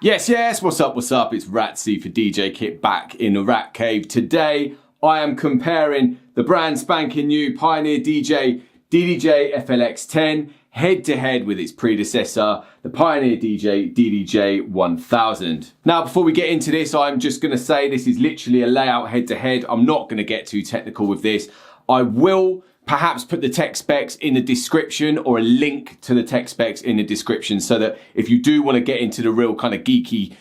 Yes, what's up? It's Ratzi for DJKit back in the Rat Cave. Today, I am comparing the brand spanking new Pioneer DJ DDJ-FLX10 head to head with its predecessor, the Pioneer DJ DDJ-1000. Now, before we get into this, I'm just gonna say this is literally a layout head to head. I'm not gonna get too technical with this. I will perhaps put the tech specs in the description or a link to the tech specs in the description so that if you do want to get into the real kind of geeky,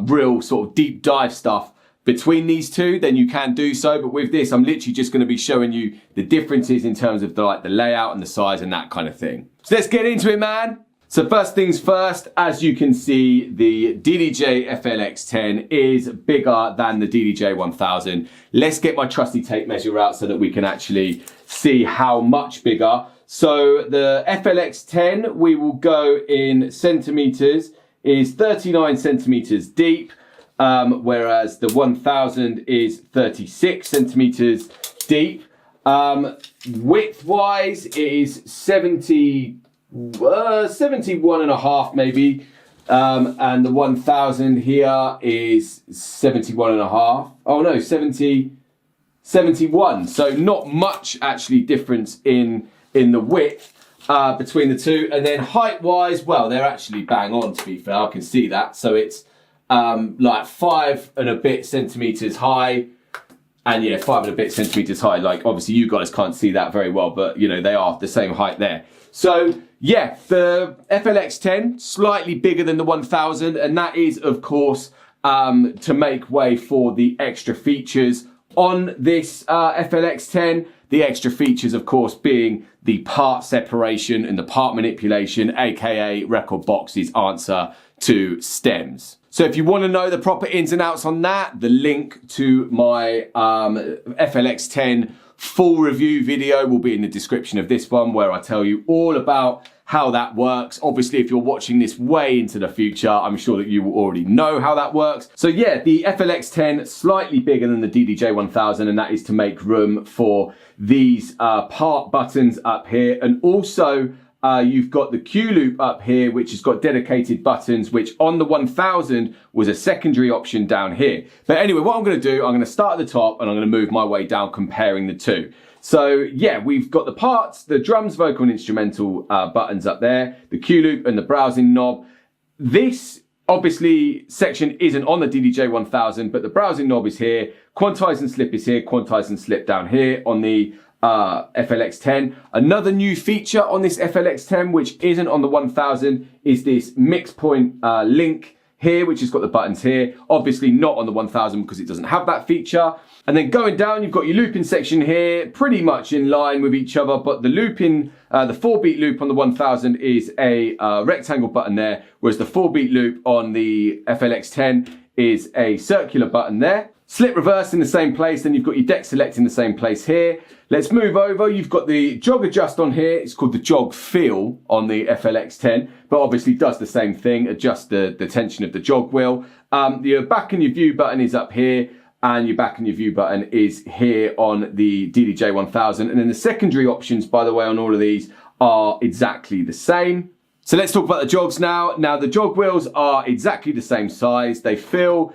real sort of deep dive stuff between these two, then you can do so. But with this, I'm literally just going to be showing you the differences in terms of the layout and the size and that kind of thing. So let's get into it, man. So first things first, as you can see, the DDJ-FLX10 is bigger than the DDJ-1000. Let's get my trusty tape measure out so that we can actually see how much bigger. So the FLX10, we will go in centimeters, is 39 centimeters deep, whereas the 1000 is 36 centimeters deep. Width-wise, it is 71 and a half maybe, and the 1000 here is 71 and a half. Oh no, 71. So not much actually difference in the width between the two. And then height wise, well, they're actually bang on, to be fair. I can see that. So it's like 5 and a bit centimeters high. And yeah, 5 and a bit centimeters high. Like obviously you guys can't see that very well, but you know, they are the same height there. So yeah, the FLX10, slightly bigger than the 1000. And that is, of course, to make way for the extra features on this FLX10. The extra features, of course, being the part separation and the part manipulation, aka Record Box's answer to stems. So if you want to know the proper ins and outs on that, the link to my FLX10 full review video will be in the description of this one, where I tell you all about how that works. Obviously, if you're watching this way into the future, I'm sure that you will already know how that works. So yeah, the FLX10, slightly bigger than the DDJ-1000, and that is to make room for these part buttons up here. And also, you've got the Q loop up here, which has got dedicated buttons, which on the 1000 was a secondary option down here. But anyway, what I'm going to do, I'm going to start at the top and I'm going to move my way down comparing the two. So yeah, we've got the parts, the drums, vocal and instrumental buttons up there, the Q loop and the browsing knob. This obviously section isn't on the DDJ-1000, but the browsing knob is here. Quantize and slip is here, quantize and slip down here on the FLX10. Another new feature on this FLX10, which isn't on the 1000, is this mix point link here, which has got the buttons here. Obviously not on the 1000 because it doesn't have that feature. And then going down, you've got your looping section here, pretty much in line with each other, but the looping, the 4-beat loop on the 1000 is a rectangle button there, whereas the 4-beat loop on the FLX10 is a circular button there. Slip reverse in the same place, then you've got your deck select in the same place here. Let's move over, you've got the jog adjust on here. It's called the jog feel on the FLX10, but obviously does the same thing, adjust the tension of the jog wheel. Your back and your view button is up here, and your back and your view button is here on the DDJ-1000. And then the secondary options, by the way, on all of these are exactly the same. So let's talk about the jogs now. Now the jog wheels are exactly the same size. They feel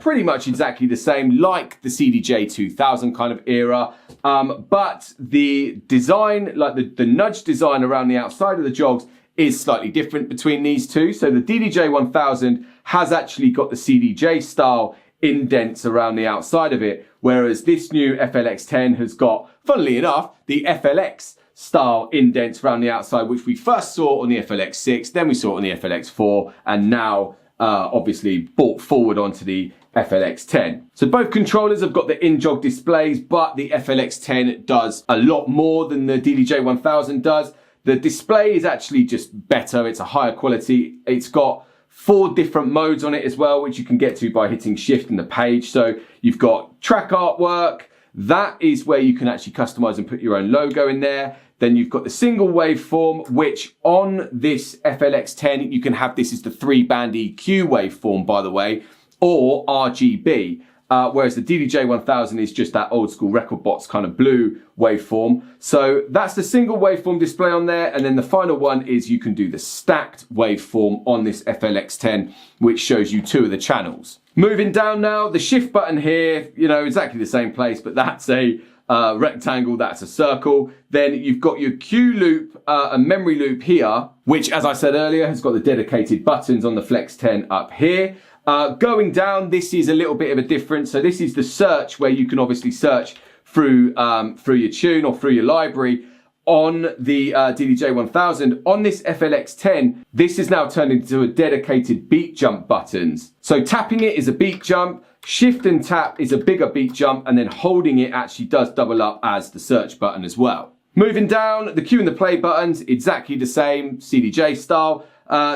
pretty much exactly the same, like the DDJ-1000 kind of era. But the design, like the nudge design around the outside of the jogs is slightly different between these two. So the DDJ-1000 has actually got the CDJ style indents around the outside of it, whereas this new FLX10 has got, funnily enough, the FLX style indents around the outside, which we first saw on the FLX6, then we saw it on the FLX4, and now obviously brought forward onto the FLX10. So both controllers have got the in-jog displays, but the FLX10 does a lot more than the DDJ-1000 does. The display is actually just better. It's a higher quality. It's got 4 different modes on it as well, which you can get to by hitting shift in the page. So you've got track artwork. That is where you can actually customize and put your own logo in there. Then you've got the single waveform, which on this FLX10, you can have this as the 3-band EQ waveform, by the way, or RGB. whereas the DDJ-1000 is just that old school record box kind of blue waveform. So that's the single waveform display on there. And then the final one is you can do the stacked waveform on this FLX10, which shows you 2 of the channels. Moving down now, the shift button here, you know, exactly the same place, but that's a rectangle, that's a circle. Then you've got your Q loop and memory loop here, which, as I said earlier, has got the dedicated buttons on the Flex 10 up here. Going down, this is a little bit of a difference. So this is the search, where you can obviously search through your tune or through your library on the DDJ-1000. On this FLX10, this is now turned into a dedicated beat jump buttons. So tapping it is a beat jump, shift and tap is a bigger beat jump, and then holding it actually does double up as the search button as well. Moving down, the Q and the play buttons, exactly the same, CDJ style.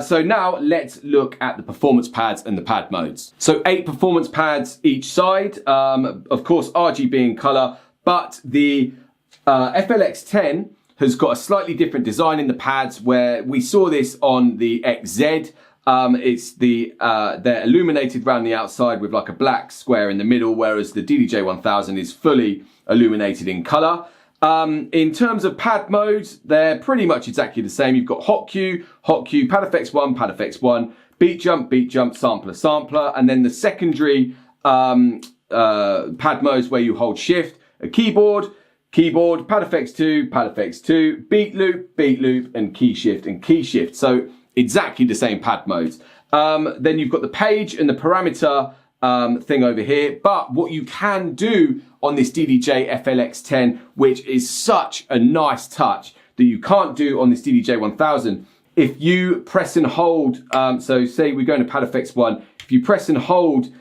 So now let's look at the performance pads and the pad modes. So 8 performance pads each side, of course RGB in color, but the FLX10 has got a slightly different design in the pads, where we saw this on the XZ. It's they're illuminated around the outside with like a black square in the middle, whereas the DDJ-1000 is fully illuminated in color. In terms of pad modes, they're pretty much exactly the same. You've got hot Q, pad effects 1, beat jump, sampler, and then the secondary pad modes where you hold shift, a keyboard, pad effects 2, beat loop, and key shift. So exactly the same pad modes. Then you've got the page and the parameter thing over here, but what you can do on this DDJ-FLX10, which is such a nice touch that you can't do on this DDJ-1000, if you press and hold, so say we're going to pad effects 1, if you press and hold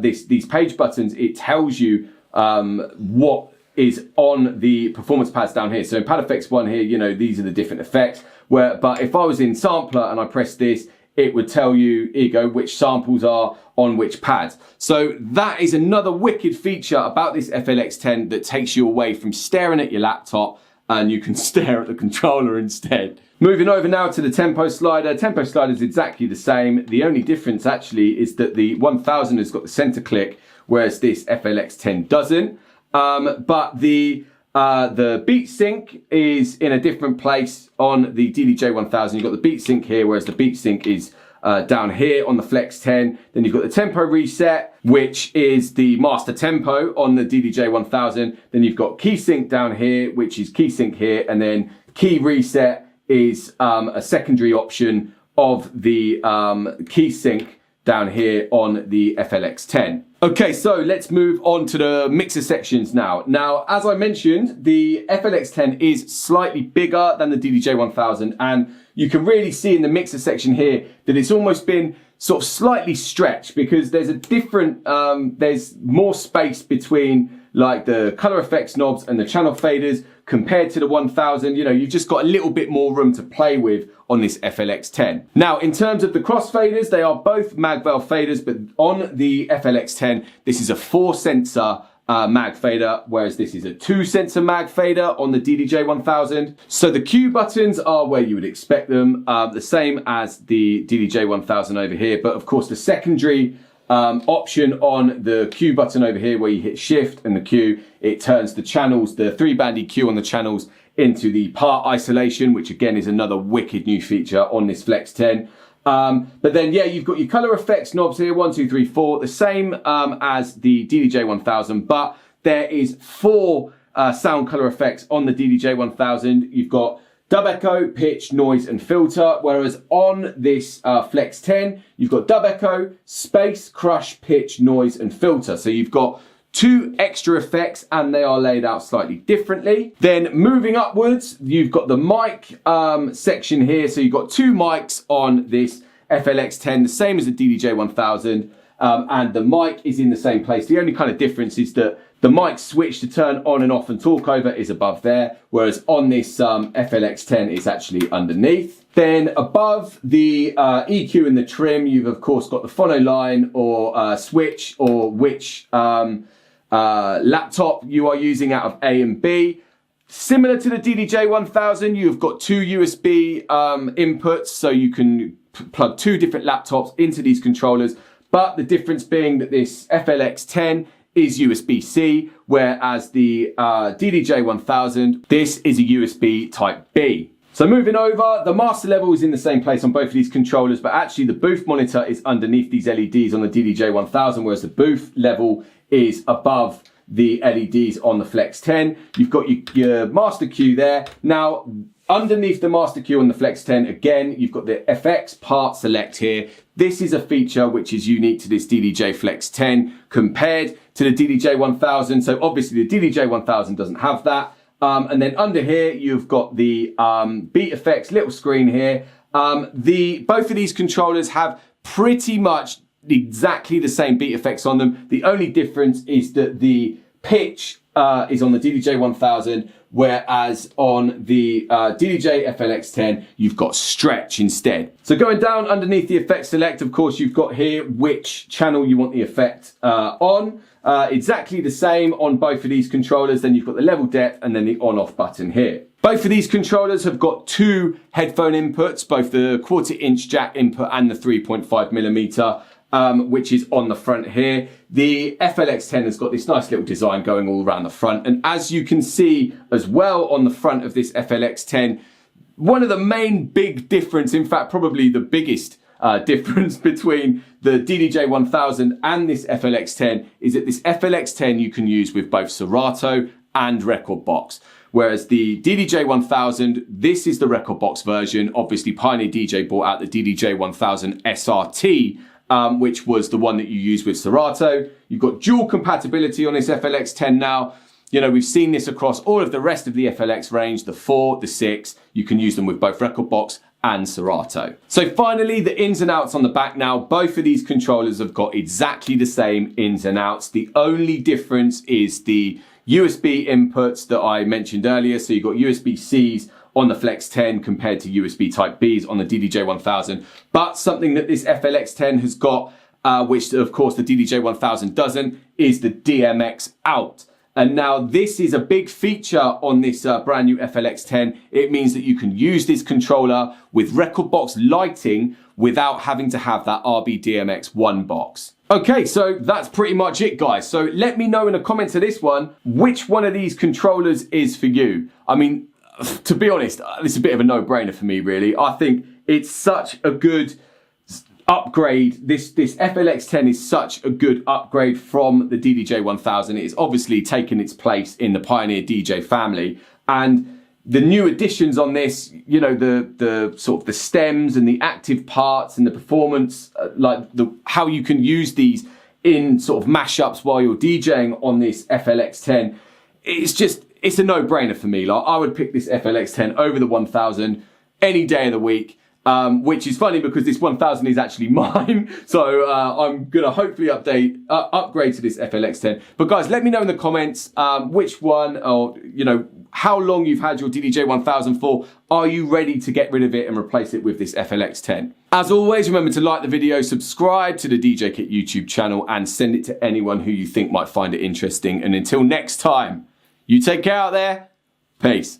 these page buttons, it tells you what is on the performance pads down here. So in pad effects 1 here, you know, these are the different effects, but if I was in sampler and I press this, it would tell you, here you go, which samples are on which pads. So that is another wicked feature about this FLX10 that takes you away from staring at your laptop, and you can stare at the controller instead. Moving over now to the tempo slider. Tempo slider is exactly the same. The only difference actually is that the 1000 has got the center click, whereas this FLX10 doesn't. But the beat sync is in a different place on the DDJ-1000. You've got the beat sync here, whereas the beat sync is down here on the Flex 10. Then you've got the tempo reset, which is the master tempo on the DDJ-1000. Then you've got key sync down here, which is key sync here. And then key reset is a secondary option of the key sync down here on the FLX10. Okay, so let's move on to the mixer sections now. Now, as I mentioned, the FLX10 is slightly bigger than the DDJ-1000, and you can really see in the mixer section here that it's almost been sort of slightly stretched, because there's a different, there's more space between like the color effects knobs and the channel faders compared to the 1000. You know, you've just got a little bit more room to play with on this FLX10. Now, in terms of the crossfaders, they are both mag veil faders, but on the FLX10, this is a 4 sensor mag fader, whereas this is a 2 sensor mag fader on the DDJ-1000. So the Q buttons are where you would expect them, the same as the DDJ-1000 over here, but of course the secondary option on the Q button over here, where you hit shift and the Q, it turns the channels, the 3-band EQ on the channels, into the part isolation, which again is another wicked new feature on this Flex 10. But then, yeah, you've got your color effects knobs here, 1, 2, 3, 4, the same as the DDJ-1000, but there is 4 sound color effects on the DDJ-1000. You've got dub echo, pitch, noise, and filter, whereas on this Flex 10, you've got dub echo, space, crush, pitch, noise, and filter. So you've got 2 extra effects, and they are laid out slightly differently. Then moving upwards, you've got the mic section here. So you've got 2 mics on this FLX10, the same as the DDJ-1000, and the mic is in the same place. The only kind of difference is that the mic switch to turn on and off and talk over is above there, whereas on this FLX10 it's actually underneath. Then above the EQ and the trim, you've of course got the phono line or switch, or which laptop you are using out of A and B. Similar to the DDJ-1000, you've got 2 USB inputs, so you can plug 2 different laptops into these controllers, but the difference being that this FLX10 is USB-C, whereas the DDJ-1000, this is a USB Type B. So moving over, the master level is in the same place on both of these controllers, but actually the booth monitor is underneath these LEDs on the DDJ-1000, whereas the booth level is above the LEDs on the Flex 10. You've got your master cue there. Now, underneath the master cue on the Flex 10, again, you've got the FX part select here. This is a feature which is unique to this DDJ-FLX10 compared to the DDJ-1000. So obviously the DDJ-1000 doesn't have that. And then under here, you've got the beat effects little screen here. Both of these controllers have pretty much exactly the same beat effects on them. The only difference is that the pitch is on the DDJ-1000, whereas on the DDJ-FLX10, you've got stretch instead. So going down underneath the effect select, of course, you've got here which channel you want the effect on. Exactly the same on both of these controllers. Then you've got the level depth and then the on-off button here. Both of these controllers have got two headphone inputs, both the 1/4 inch jack input and the 3.5mm. Which is on the front here. The FLX10 has got this nice little design going all around the front. And as you can see as well on the front of this FLX10, one of the main big difference, in fact, probably the biggest difference between the DDJ-1000 and this FLX10 is that this FLX10 you can use with both Serato and Rekordbox. Whereas the DDJ-1000, this is the Rekordbox version. Obviously, Pioneer DJ brought out the DDJ-1000 SRT, which was the one that you use with Serato. You've got dual compatibility on this FLX10 now. You know, we've seen this across all of the rest of the FLX range, the 4, the 6. You can use them with both Rekordbox and Serato. So finally, the ins and outs on the back now. Both of these controllers have got exactly the same ins and outs. The only difference is the USB inputs that I mentioned earlier. So you've got USB-Cs on the Flex 10 compared to USB Type Bs on the DDJ-1000. But something that this FLX10 has got, which of course the DDJ-1000 doesn't, is the DMX out. And now this is a big feature on this brand new FLX10. It means that you can use this controller with Rekordbox lighting without having to have that RB-DMX1 box. Okay, so that's pretty much it, guys. So let me know in the comments of this one, which one of these controllers is for you. I mean, to be honest, this is a bit of a no-brainer for me, really. I think it's such a good upgrade. This FLX10 is such a good upgrade from the DDJ-1000. It's obviously taken its place in the Pioneer DJ family. And the new additions on this, you know, the sort of the stems and the active parts and the performance, how you can use these in sort of mashups while you're DJing on this FLX10, it's a no-brainer for me. Like, I would pick this FLX10 over the 1000 any day of the week, which is funny because this 1000 is actually mine. So I'm going to hopefully upgrade to this FLX10. But guys, let me know in the comments which one, or, you know, how long you've had your DDJ-1000 for. Are you ready to get rid of it and replace it with this FLX10? As always, remember to like the video, subscribe to the DJKit YouTube channel, and send it to anyone who you think might find it interesting. And until next time, you take care out there. Peace.